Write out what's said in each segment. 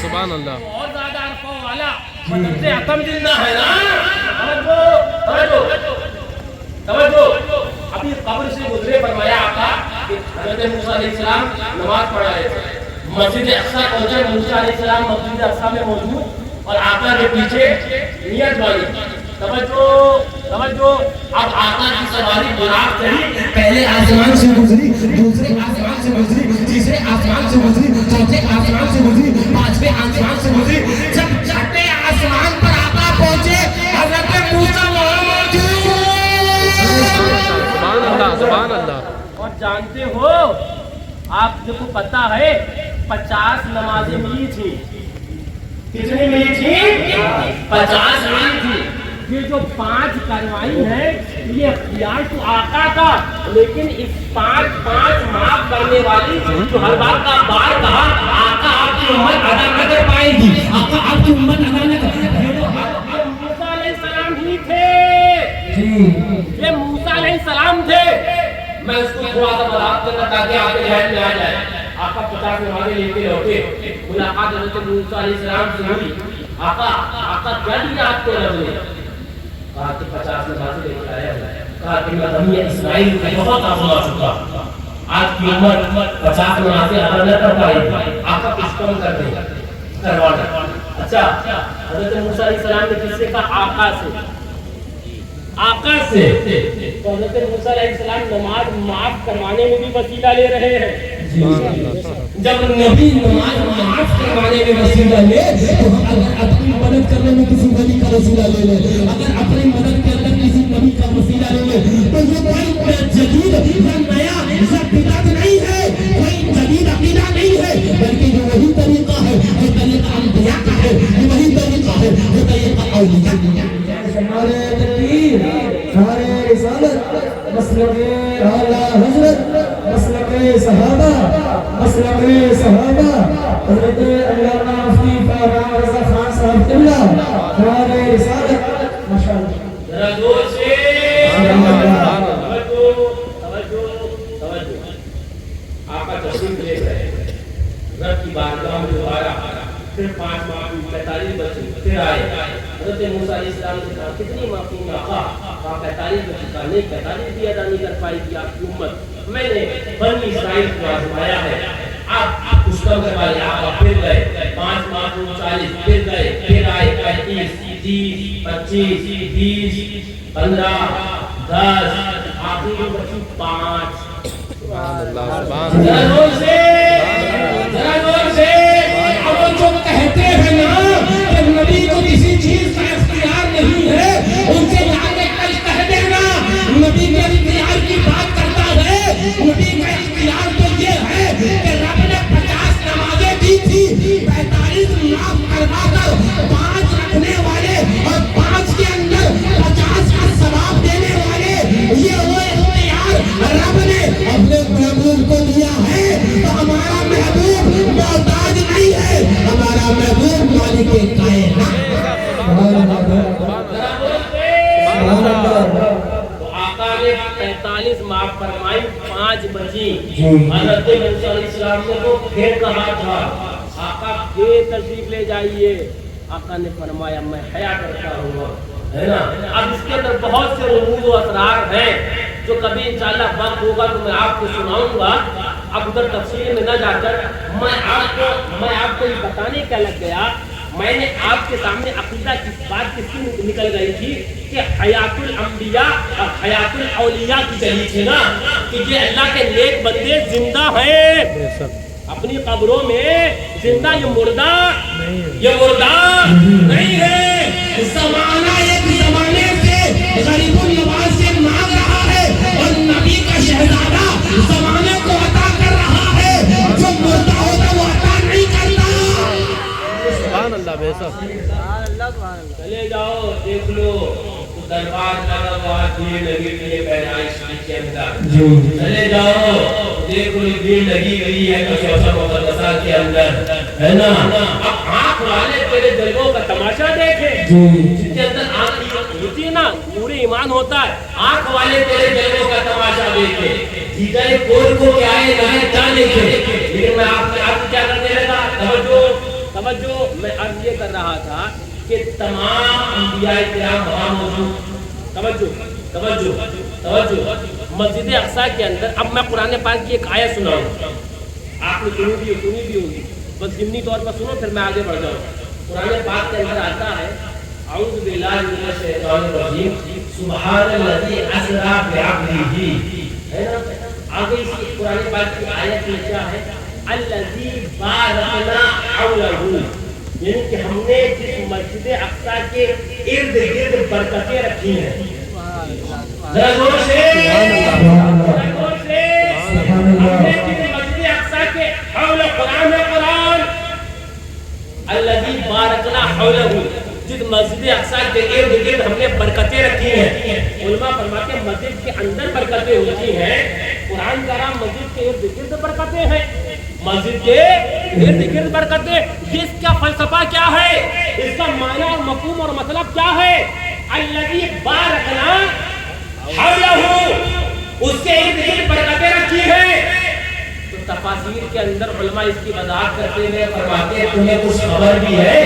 سبحان اللہ اور زیادہ عرفوں والا مطلب سے عقم زندہ ہے نا. توجہ ابھی قبر سے گزرے فرمایا آقا کہ حضرت موسیٰ علیہ السلام نماز پڑھا رہے تھے. مسجد اقصیٰ پہنچے. موسیٰ علیہ السلام مسجد اقصیٰ میں موجود اور آقا کے پیچھے نیت بانی. توجہ اب آقا کی سواری براق چڑھی. پہلے آسمان سے گزری, دوسرے آسمان سے گزری, تیسرے آسمان سے گزری, چوتھے آسمان سے گزری, پانچویں آسمان سے گزری. جب چھٹے آسمان پر آقا پہنچے حضرت موسیٰ سبحان اللہ سبحان اللہ. اور جانتے ہو آپ کو پتا ہے 50 نمازیں ملی تھی. کتنی ملی تھی؟ 50 ملی تھی. یہ جو 5 کروائی ہیں یہ اختیار تو آقا کا, لیکن اس 5 معاف کرنے والی جو ہر بار کا بار کہا آقا آپ کی امت ادا نہ کر پائے گی. آقا آپ کی امت ادا نہ کر. موسیٰ علیہ السلام ہی تھے. یہ موسیٰ علیہ السلام تھے. میں اس کو تھوڑا سا بات کرنا تاکہ آپ کے ذہن میں آ جائے. آقا 50 نمازیں لے کے لوٹے. ملاقات حضرت موسیٰ علیہ السلام سے ہوئی. آقا کیا دیا آپ کو رب نے؟ کہا کہ 50 نمازیں لے کے آیا ہے. کہا کہ میں بنی اسماعیل کا بہت کام آ چکا. آج کی امت 50 نمازیں ادا نہ کر پائے گی. آقا کچھ کم کر دیں کروانا. اچھا حضرت موسیٰ علیہ السلام نے کس سے کہا؟ آقا سے. تو حضرت موسیٰ علیہ السلام نماز معاف کروانے میں بھی وسیلہ لے رہے ہیں. جب نبی نماز معاف کروانے میں وسیلہ لے تو ہم اگر اپنی مدد کرنے میں کسی ولی کا وسیلہ لے لیں, اگر اپنی مدد کے اندر کسی نبی کا وسیلہ لے لیں تو یہ کوئی جدید یا نیا یا بدعت نہیں ہے, کوئی جدید عقیدہ نہیں ہے, بلکہ یہ وہی طریقہ ہے جو طریقہ انبیاء کا ہے, یہ وہی طریقہ ہے جو طریقہ اولیاء کا ہے. ہمارے تکبیر, ہمارے رسالت, مسلک اعلیٰ حضرت, مسلک صحابہ, مسلک صحابہ حضرت علامہ مفتی فاروق رضا خان صاحب قبلہ, ہمارے رسالت ماشاءاللہ. ذرا زور سے توجہ. آقا تشریف لے گئے رب کی بارگاہ میں دوبارہ. پھر 5 ماہ 45 بچے پھر آئے. حضرت موسیٰ علیہ السلام نے کہا کتنی معافی آقا؟ کہا 45 بچے کا نہیں, 45 بھی ادا نہیں کر پائی گی آپ کی امت. میں نے بنی اسرائیل کو آزمایا ہے, آپ کچھ کم کروا لیا. آقا پھر گئے 5 ماہ 40 پھر گئے, پھر آئے 35 30 25 20 15 10 آخری بچی 5. سبحان اللہ سبحان ذرا اللہ. زور سے ذرا زور سے. اب جو کہتے ہیں نا کہ نبی کو کسی چیز کا اختیار نہیں ہے, ان سے جا کے کل کہہ دینا نبی کے اختیار کی بات کرتا ہے. نبی کا اختیار تو یہ ہے کہ رب نے 50 نمازیں دی تھی, 45 معاف کروا کر 5 رکھنے والے اور 5 کے اندر 50 کا ثواب دینے والے, یہ وہ اختیار رب نے اپنے محبوب کو دیا ہے. تو ہمارا محبوب محتاج نہیں ہے, ہمارا محبوب مالک کائنات. تو آقا نے 45 معاف فرمائی, 5 بچی. حضرت موسیٰ علیہ السلام نے وہ پھر کہا تھا آقا پھر تشریف لے جائیے. آقا نے فرمایا میں حیا کرتا ہوں, ہے نا. اب اس کے اندر بہت سے رموز و اسرار ہیں جو کبھی انشاءاللہ وقت ہوگا تو میں آپ کو سناؤں گا. اب ادھر تفصیل میں نہ جا کر میں آپ کو یہ بتانے کا لگ گیا. میں نے آپ کے سامنے عقیدہ کی بات کس کی نکل گئی تھی کہ حیات الانبیاء اور حیات الاولیاء کی چلی تھی نا, کہ یہ اللہ کے نیک بندے زندہ ہیں اپنی قبروں میں زندہ, یہ مردہ نہیں ہے. زمانہ ایک زمانے سے غریب النواز سے مانگ رہا ہے اور نبی کا شہزادہ زمانے کو عطا کر رہا ہے. جو مردہ ہوتا وہ عطا نہیں کرتا. سبحان اللہ بے شک. چلے جاؤ دیکھ لو دربار لگا ہوا بھیڑ لگی ہوئی ہے پیدائش کے اندر. چلے جاؤ دیکھ لو بھیڑ لگی ہوئی ہے کوثر مقدسہ کے اندر, ہے نا. اب آنکھ والے تیرے جلووں کا تماشا دیکھے, جس کے اندر آنکھ ہوتی ہے نا پورے ایمان ہوتا ہے. آنکھ والے تیرے جلووں کا تماشا دیکھے, جیجائے کوئی کو کیا ہے نہ کیا دیکھے. لیکن میں آپ کیا کرنے لگا, توجہ توجہ میں عرض یہ کر رہا تھا کہ تمام انبیاء کرام وہاں موجود. توجہ توجہ توجہ. مسجد اقصی کے اندر اب میں قرآن پاک کی ایک آیت سناؤں, آپ نے سنی بھی ہوگی, بس ضمنی طور پر سنو پھر میں آگے بڑھ جاؤں. قرآن پاک کے اندر آتا ہے اعوذ باللہ من الشیطان الرجیم سبحان الذی اسری بعبدہ, ہے نا. آگے اس قرآن پاک کی آیت میں کیا ہے, الذی بارکنا حولہ, یعنی کہ ہم نے جس مسجد اقصی کے ارد گرد برکتیں رکھی ہیں. ذرا زور سے ہم نے جس مسجد اقصی کے حول قرآن الذی بارکنا حولہ, جس مسجد اقصی کے ارد گرد ہم نے برکتیں رکھی ہیں. علماء فرماتے ہیں مسجد کے اندر برکتیں ہوتی ہیں, قرآن کا نام مسجد کے ارد گرد برکتیں ہیں. مسجد کے ارد گرد برکتیں, اس کا فلسفہ کیا ہے, اس کا معنی اور مفہوم اور مطلب کیا ہے. الذی بارکنا حولہ, اس کے ارد گرد برکتیں رکھی ہیں. تو تفاسیر کے اندر علماء اس کی وضاحت کرتے ہیں, فرماتے ہیں تمہیں کچھ خبر بھی ہے,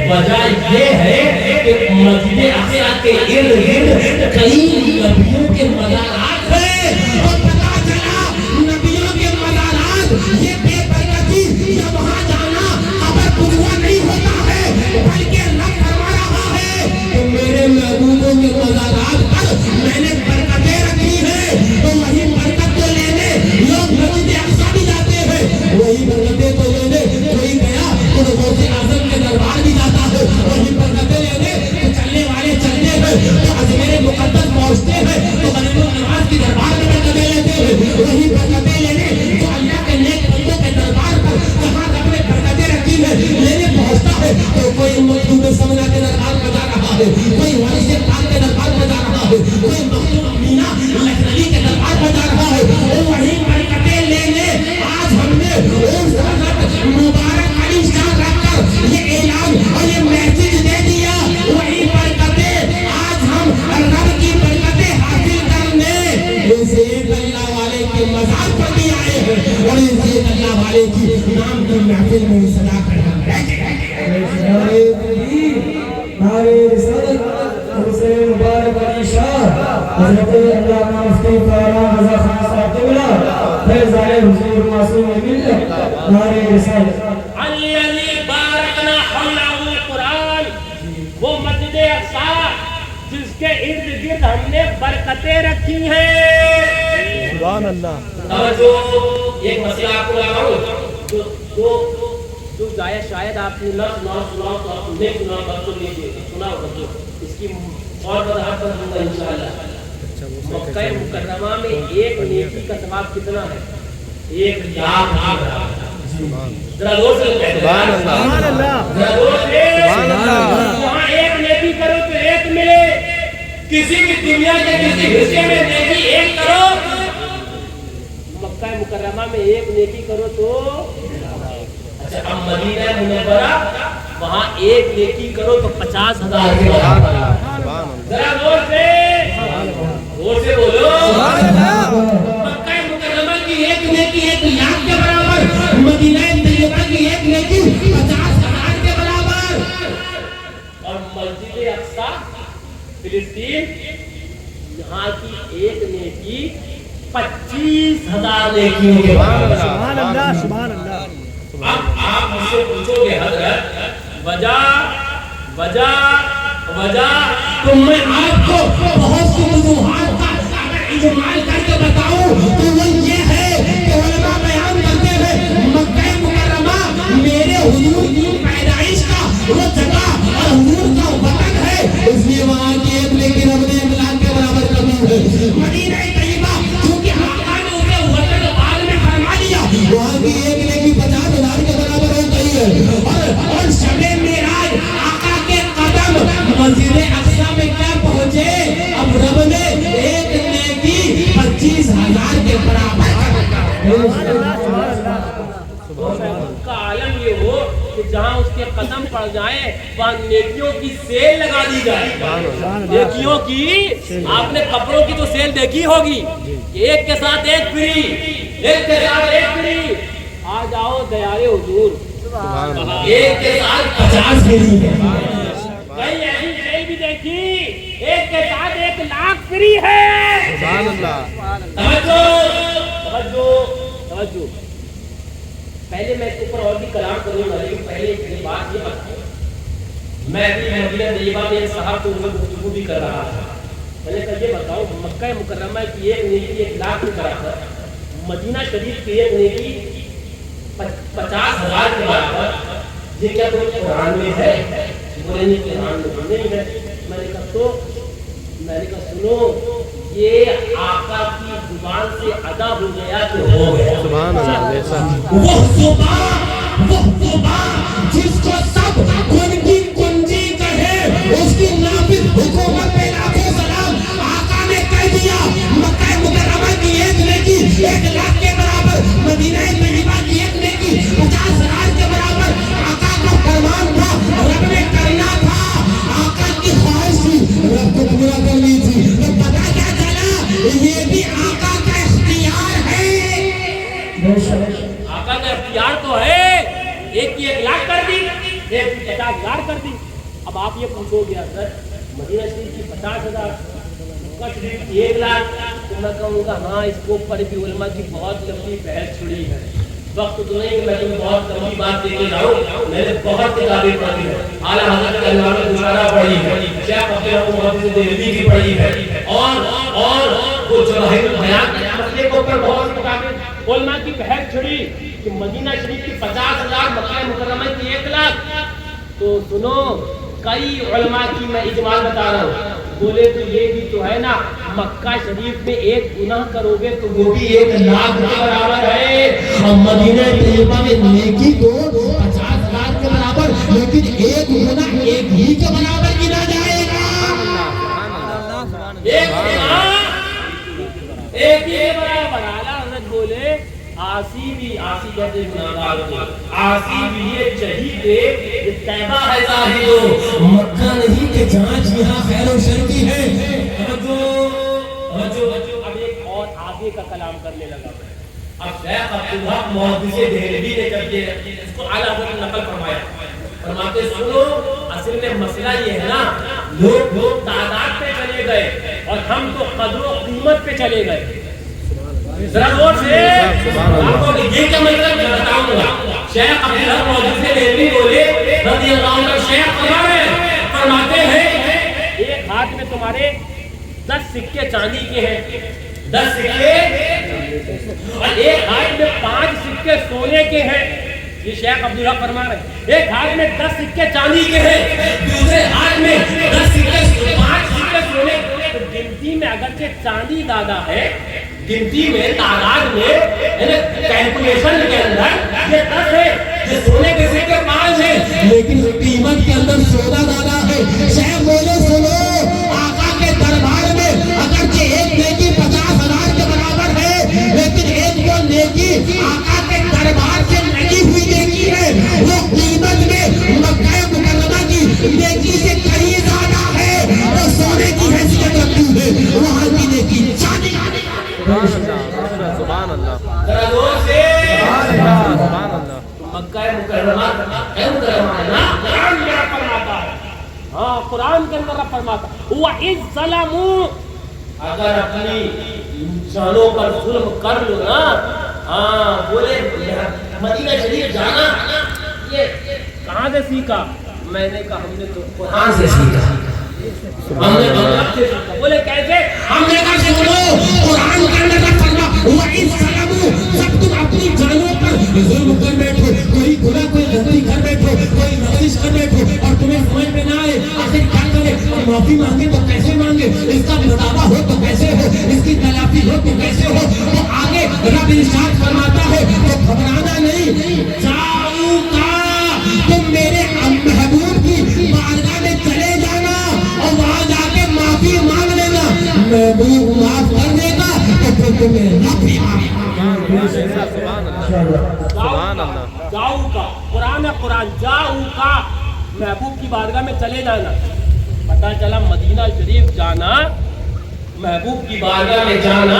وجہ یہ ہے کہ مسجد اقصی کے ارد گرد کئی نبیوں کے مزارات ہیں, اور پتہ چلا نبیوں کے مزارات یہ بے برکتی یا وہاں جانا خبر پورا نہیں ہوتا ہے, بلکہ رب فرما رہا ہے کہ میرے محبوبوں کے مزارات پر میں نے برکتیں رکھی ہیں. تو وہی برکت کو لینے لوگ مسجد اقصی بھی جاتے ہیں, وہی برکتیں کو لینے کوئی گیا تو غوث اعظم کے دربار بھی جاتا ہے, وہی برکتیں لینے تو چلنے والے چلتے ہیں تو اجمیر مقدس پہنچتے ہیں تو غریب النواز کی دربار میں برکتیں لیتے ہیں, وہی برکتیں لینے تو اللہ کے نیک بندوں کے دربار پر جہاں رب نے برکتیں رکھی ہیں لینے پہنچتا ہے. تو کوئی مخدوم سمنا کے دربار پر جا رہا ہے, کوئی وارث پاک کے دربار پر جا رہا ہے, کوئی مخدوم امینا لکھنوی کے دربار پر جا رہا ہے, وہی برکتیں لینے آج ہم نے مبارک علی شان رکھ کر یہ اعلان اور یہ میسج دے دیا. وہی برکتیں آج ہم رب کی برکتیں حاصل کرنے اس ایک اللہ والے کے مزار پر بھی آئے ہیں, اور اس ایک اللہ والے کی نام کی محفل میں صدا کر ہم بیٹھے ہیں. نعرے رسالت حسین مبارک علی شاہ حضرت علامہ مفتی فاروق رضا خان صاحب قبلہ فیض علیہ حضور معصوم ملت. نعرے رسالت. الذی بارکنا حولہ قرآن, وہ مسجد اقصی جس کے ارد گرد ہم نے برکتیں رکھی ہیں. سبحان اللہ. توجہ, ایک مسئلہ آپ کو بتاؤں جو شاید آپ نے نہ سنا تو آپ نے سنا, بچوں لیجیے سنا ہو بچوں, اس کی اور وضاحت کر دوں گا انشاءاللہ. مکہ مکرمہ میں ایک نیکی کا ثواب کتنا ہے, 1,00,000. ذرا زور سے سبحان اللہ. ذرا زور سے سبحان اللہ. وہاں ایک نیکی کرو تو ایک ملے, کسی بھی دنیا کے کسی حصے میں نیکی ایک کرو, مکہ مکرمہ میں ایک نیکی کرو تو. اچھا اب مدینہ منورہ وہاں ایک نیکی کرو تو 50,000 کے برابر. ذرا زور سے بولو. مکہ مکرمہ کی ایک نیکی 1,00,000 کے برابر, مدینہ طیبہ کی ایک نیکی 50,000 کے برابر, اور مسجد اقصی فلسطین یہاں کی ایک نیکی 25,000 نیکیوں کے برابر. سبحان اللہ. سبحان اللہ. اب آپ مجھ سے پوچھو گے حضرت وجہ تو میں آپ کو بہت سی وجوہات کا اگر اجمال کر کے بتاؤں تو وہ یہ ہے کہ علماء بیان کرتے ہیں مکہ مکرمہ میرے حضور کی پیدائش کا وہ جگہ اور حضور کا وطن ہے, اس لیے وہاں کی ایک نیکی رب نے 1,00,000 کے برابر کر دی ہے. مدینہ طیبہ کیونکہ آقا نے اسے وطن بعد میں فرما دیا, وہاں کی ایک نیکی 50,000 کے برابر ہو گئی ہے. اور شب معراج آقا کے قدم مسجد اقصی میں کیا پہنچے, اب رب نے ایک نیکی 25,000 کے برابر کر دیا. کا عالم یہ ہو کہ جہاں اس کے قدم پڑ جائیں وہاں نیکیوں کی سیل لگا دی جائے. نیکیوں کی آپ نے کپڑوں کی تو سیل دیکھی ہوگی, ایک کے ساتھ ایک فری, ایک کے ساتھ ایک فری. آ جاؤ دیارے حضور ایک کے ساتھ 50 فری ہے. کئی ایسی جیل بھی دیکھی ایک کے ساتھ 1 لاکھ فری ہے. سبحان اللہ. توجہ توجہ توجہ. پہلے میں اس اوپر اور بھی کلام کروں گا لیکن پہلے ایک بات یہ بتاؤں. میں ابھی مدینہ طیبہ میں صاحب تو گفتگو بھی کر رہا تھا. میں نے کہا یہ بتاؤ مکہ مکرمہ کی ایک نیکی 1 لاکھ کے برابر, مدینہ شریف کی ایک نیکی 50,000 کے برابر, یہ کیا کوئی قرآن میں ہے؟ بولے نہیں قرآن میں نہیں ہے. میں نے کہا سنو یہ آقا کی زبان سے ادا ہو گیا تو ہو گیا. سبحان اللہ. ایسا وہ زبان جس کو سب کنجی کنجی کہے اس کی نافذ حکومت پہ لاکھوں سلام. آقا نے کہہ دیا مکہ مکرمہ کی ایک نیکی 1 لاکھ کے برابر, مدینہ طیبہ کی ایک نیکی 50,000 کے برابر. آقا کا فرمان تھا, رب نے کرنا تھا, آقا کی خواہش تھی, رب کو پورا کرنی تھی. تو پتا کیا چلا, یہ بھی آقا کا اختیار ہے. آقا کا اختیار تو ہے. ایک کی 1 لاکھ کر دی, ایک کی 50,000 کر دی. اب آپ یہ پوچھو گے سر مدینہ شریف کی 50,000, مکہ شریف کی 1 لاکھ, تو میں کہوں گا ہاں اس کو پر بھی علماء کی بہت لمبی بحث چھڑی ہے. وقت تو نہیں کہ میں تمہیں بہت لمبی بات دے کے جاؤں. میں نے بہت کتابیں پڑھی ہیں, اعلیٰ حضرت علامہ گلزارہ پڑھی ہے, شیخ عبدالرحمن محمد دہلوی کی پڑھی ہے, اور وہ جواہر البیان کے مسئلے کے اوپر بہت کتابیں علماء کی بحث چھڑی کہ مدینہ شریف کی 50,000, مکہ مکرمہ کی 1 لاکھ. تو سنو کئی علماء کی میں اجمال بتا رہا ہوں. بولے تو یہ بھی تو ہے نا مکہ شریف میں 1 گناہ کرو گے تو وہ بھی 1 لاکھ کے برابر ہے. مدینہ طیبہ میں نیکی تو 50,000 کے برابر, لیکن 1 گناہ 1 ہی کے برابر گنا جائے گا. ایک ہی کے برابر. اعلیٰ حضرت بولے آسی بھی, آسی کہتے ہیں گناہگار کو, آسی بھی یہ شہید ہے, یہ طیبہ ہے ظاہر مکہ نہیں کہ جانچ یہاں خیر و شر کی ہے. اب ایک اور آگے کا کلام کرنے لگا. اب شیخ عبدالحق محدث دہلوی نے جب یہ اس کو اعلیٰ حضرت نقل فرمایا, فرماتے سنو اصل میں مسئلہ یہ ہے نا لوگ تعداد پہ چلے گئے اور ہم تو قدر و قیمت پہ چلے گئے. ذرا غور سے آپ کو یہ کیا مطلب میں بتاؤں گا. شیخ عبدالحق محدث دہلوی بولے رضی اللہ عنہ, شیخ فرماتے ہیں ایک ہاتھ میں تمہارے 10 سکے چاندی کے ہیں, 10 سکے, اور ایک ہاتھ میں 5 سکے سونے کے ہیں. یہ شیخ عبدالحق فرما رہے ہیں ایک ہاتھ میں 10 سکے چاندی کے ہیں, دوسرے ہاتھ میں 10 سکے 5 سکے سونے کے. تو گنتی میں اگرچہ چاندی زیادہ ہے, گنتی میں تعداد میں کیلکولیشن کے اندر یہ 10 ہے, یہ سونے کے سکے 5 ہیں, لیکن قیمت کے اندر سونا زیادہ ہے. شیخ بولے سنو آقا کے دربار میں اگرچہ ایک نیکی 50,000 کے برابر ہے, لیکن ایک جو نیکی آقا کے دربار سے لگی ہوئی نیکی ہے وہ قیمت میں مکہ مکرمہ کی نیکی سے کہیں زیادہ ہے. وہ سونے کی حیثیت رکھتی ہے, وہاں کی نیکی چاندی. سبحان اللہ. ذرا زور سے سبحان اللہ. مکہ مکرمہ نا قرآن کے اندر فرماتا ہے, ہاں قرآن کے اندر فرماتا ہے وَإِذْ ظَلَمُوا, اگر اپنی جانوں پر ظلم کر لو نا. ہاں بولے مدینہ شریف جانا یہ کہاں سے سیکھا؟ میں نے کہا ہم نے تو قرآن سے سیکھا, ہم نے مطلب سے سیکھا. بولے کیسے؟ ہم نے کہا سنو قرآن کے اندر فرما وَإِذْ ظَلَمُوا, جب تم اپنی جانوں پر ظلم کر بیٹھو, کوئی گناہ کوئی غلطی کر بیٹھو, کوئی لغزش کر بیٹھو, اور تمہیں سمجھ میں نہ آئے آخر کیا کرے, معافی مانگے تو کیسے مانگے, اس کا مطابع ہو تو کیسے ہو, اس کی تلافی ہو تو کیسے ہو. تو آگے رب ارشاد فرماتا ہے تو گھبرانا نہیں, جاؤ کا تم میرے محبوب کی بارگاہ میں چلے جانا اور وہاں جا کے معافی مانگ لینا, محبوب معاف کر دے گا تو پھر تمہیں معافی سبحان اللہ. جاؤ کا قرآن ہے, قرآن جاؤ کا محبوب کی بارگاہ میں چلے جانا. پتا چلا مدینہ شریف جانا, محبوب کی بارگاہ میں جانا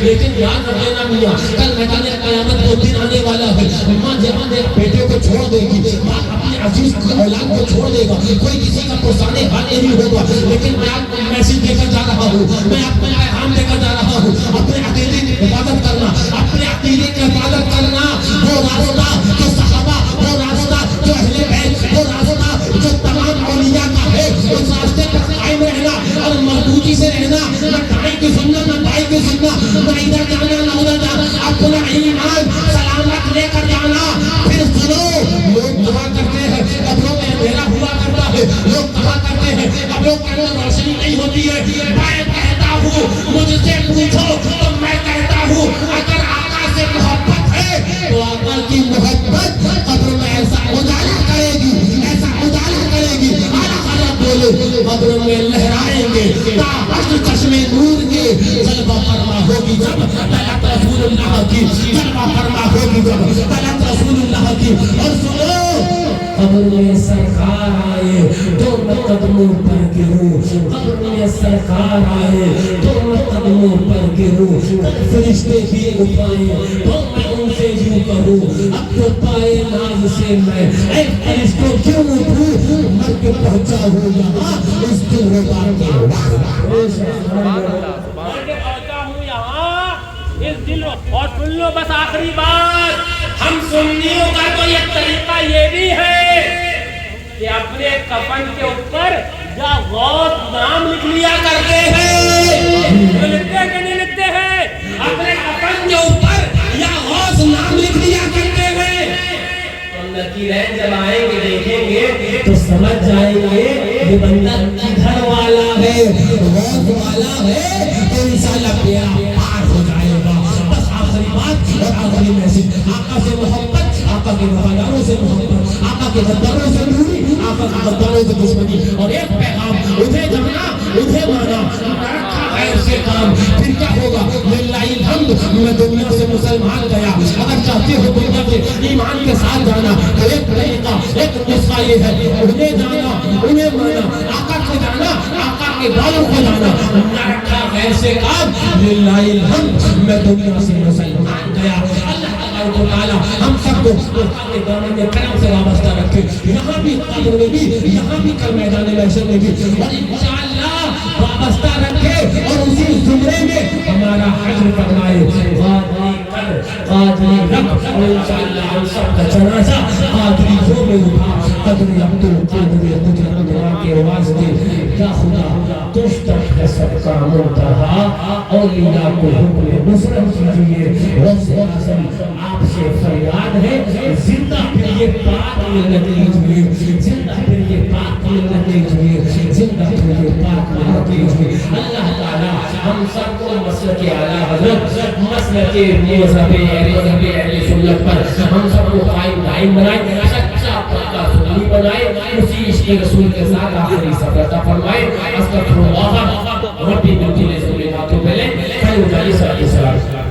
لیکن یاد رکھ لینا میاں کل میدان قیامت وہ دن آنے والا ہے، ماں جہاں بیٹے کو چھوڑ دے گی، ماں اپنے عزیز اولاد کو چھوڑ دے گا، کوئی کسی کا پرسانے حال نہیں ہوگا، لیکن میں آپ کو میسج دے کر جا رہا ہوں، میں آپ کو پیغام دے کر جا رہا ہوں، اپنے عقیدے کی حفاظت کرنا، اپنے عقیدے کی حفاظت کرنا، وہ راستہ جو صحابہ، وہ راستہ جو اہل بیت، وہ راستہ جو تمام اولیاء کا ہے، اس راستے پر قائم رہنا اور مضبوطی سے رہنا، نہ دائیں کی سننا نہ بائیں کی سننا، نہ ادھر جانا نہ ادھر جانا، اپنا ایمان سلامت لے کر جانا۔ پھر سنو، لوگ دعا کرتے ہیں قبروں میں اندھیرا ہوا کرتا ہے، لوگ دعا کرتے ہیں قبروں کے اندر روشنی نہیں ہوتی ہے، میں کہتا ہوں مجھ سے پوچھو تو میں کہتا ہوں اگر آقا سے محبت ہے تو آقا کی محبت قبر میں ایسا اجالا کرے گی، ایسا اجالا کرے گی، بولے قبر میں لہرائیں گے تا حشر چشمے نور کے، جلوہ فرما ہوگی جب طلعت رسول اللہ کی، جلوہ فرما ہوگی جب طلعت رسول اللہ کی۔ اور سنو، قبر میں سرکار آئے تو میں قدموں پر گروں، قبر میں سرکار آئے تو میں قدموں پر گروں، فرشتے بھی اٹھائیں تو میں ان سے یوں کہوں اب تو پائے ناز سے میں اے فرشتوں کیوں اٹھوں، مر کے پہنچا ہوں یہاں اس دل ربا کے اور سن لو بس آخری بات، ہم سنیوں کا تو یہ طریقہ یہ بھی ہے کہ اپنے کفن کے اوپر یا غوث نام لکھ لیا کرتے ہیں، لکھتے ہیں کہ نہیں لکھتے ہیں؟ اپنے کفن کے اوپر یا غوث نام لکھ لیا کرتے ہیں۔ نتیرین جب آئیں گے دیکھیں گے تو سمجھ جائیں گے یہ بندہ کدھر والا ہے، غوث والا ہے، تو انشاءاللہ پیارا پار ہو جائے گا۔ بس آخری بات اور آخری میسج، آقا سے محبت، آقا کے وفاداروں سے محبت، آقا کے غداروں سے دوری، آقا کے غداروں سے دشمنی، اور ایک پیغام، انہیں جمنا انہیں مانا، رکھا غیر سے کام، پھر کیا ہوگا؟ للہ الحمد، میں دنیا سے مسلمان گیا، اگر چاہتے ہو دنیا سے ایمان کے ساتھ جانا تو ایک طریقہ، ایک نسخہ یہ ہے، انہیں جانا انہیں مانا، آقا کو جانا آقا کے بالوں کو جانا، نہ رکھا غیر سے کام، للہ الحمد، میں دنیا سے مسلمان گیا۔ اللہ تعالیٰ ہم سب کو آقا کے دامن کرم سے وابستہ رکھے، یہاں بھی قبر میں بھی، یہاں بھی کل میدان محشر میں بھی، اور انشاءاللہ وابستہ رکھے اور اسی زمرے میں ہمارا حشر فرمائے، قادری رکھ، اور انشاءاللہ ہم سب کا جنازہ قادری جو میں اٹھا، قدری عبد القادری قدرت دعا کے واسطے، یا خدا تجھ تک ہے سب کا منتہا، اولیاء کو حکم نصرت کیجیے، غوث اعظم آپ سے فریاد ہے، زندہ پھر یہ پاک ملت لیجیے، زندہ پھر یہ پاک ملت لیجیے، زندہ پھر یہ پاک ملت لیجیے۔ اللہ تعالیٰ ہم سب کو مسلک اعلیٰ حضرت، مسلک مذہب اہل سنت پر ہم سب کو قائم دائم بنائے، سچا پکا سنی بنائے، اسی عشق رسول کے ساتھ آخری سفر عطا فرمائے۔ استغفر اللہ ربی من کل ذنب و خطیئۃ، خیر جالی صلی اللہ علیہ وسلم۔